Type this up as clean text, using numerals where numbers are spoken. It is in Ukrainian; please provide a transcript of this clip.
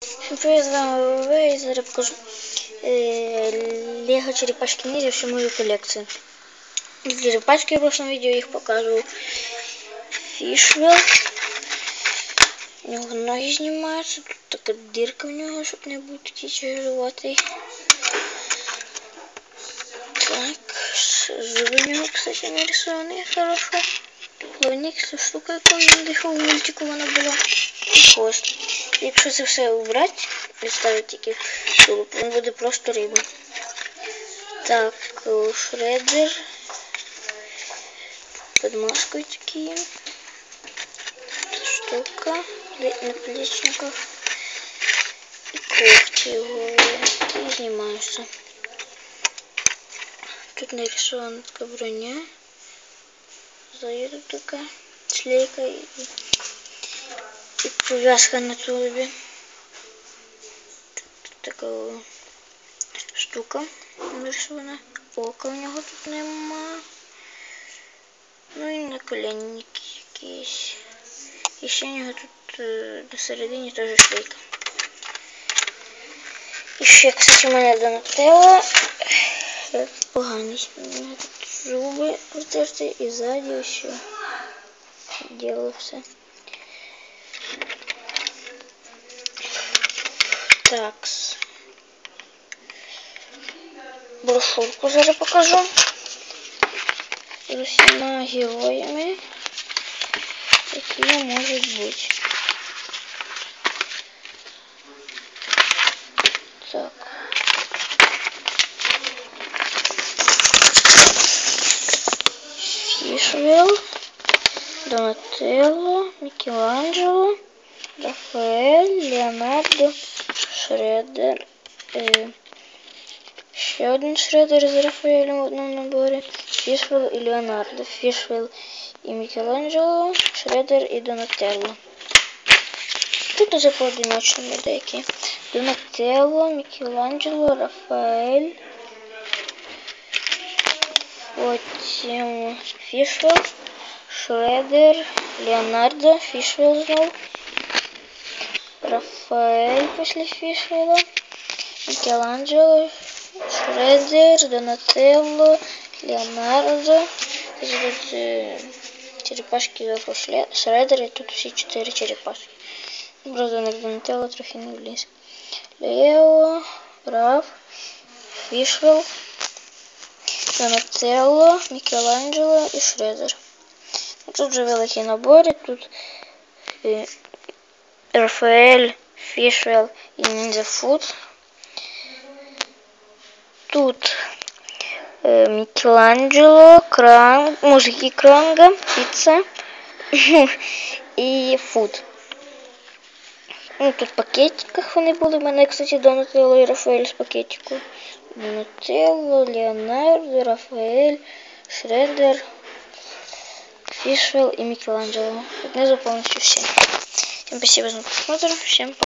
Всем привет, с вами ВВ, и зараз покажу Лего черепашки ниндзя, всю мою коллекцию. Черепашки в прошлом видео их покажу. Фишвелл. У него ноги снимаются, тут такая дырка у него, чтобы не будет течь животный. Так, зубы у него, кстати, нарисованы хорошо. Плавник, ця штука, яку він дихав в мультику, вона була. І хвост. Якщо це все убрати, і ставити тільки тулуб, він буде просто риба. Так, Шреддер. Под маской такие. Штука для наплечников. И когти голые. И снимаются. Тут нарисована такая броня. Сзади такая шлейка и повязка на тулубе. Тут такая штука нарисована. Ока у него тут нема. Ну и наколенники якісь. І ще у нього тут на середині теж шлейка. І ще, кстати, у мене Донателло. Поганий. У мене тут зуби витерті і ззаді ще діло все. Такс. Брошурку зараз покажу. З усіма героями, які можуть бути. Так. Фішвелл, Донателло, Мікеланджело, Рафаель, Леонардо, Шреддер. Ще один Шреддер з Рафаелем в одному наборі. Фішвелл і Леонардо. Фішвелл і Мікеланджело, Шреддер і Донателло. Тут уже поодиночними деякі. Донателло, Мікеланджело, Рафаель. Потім Фішвелл, Шреддер, Леонардо, Фішвелл знову. Рафаель після Фішвелла. Мікеланджело, Шреддер, Донателло, Леонардо. Тут черепашки зверху Шреддер, і тут всі 4 черепашки. Правда, на Донателло трохи не вліз. Лео, Раф, Фішвелл, Донателло, Мікеланджело і Шреддер. Тут вже великі набори, тут Рафаель, Фішвелл і Ніндзя Фуд. Тут Мікеланджело, мужики Кранга, піца і Фуд. Ну, тут в пакетиках вони були. У мене, кстати, Донателло і Рафаель з пакетику. Донателло, Леонардо, Рафаель, Шреддер, Фішвелл и Микеланджело. Внизу полностью все. Всем спасибо за просмотр. Всем пока.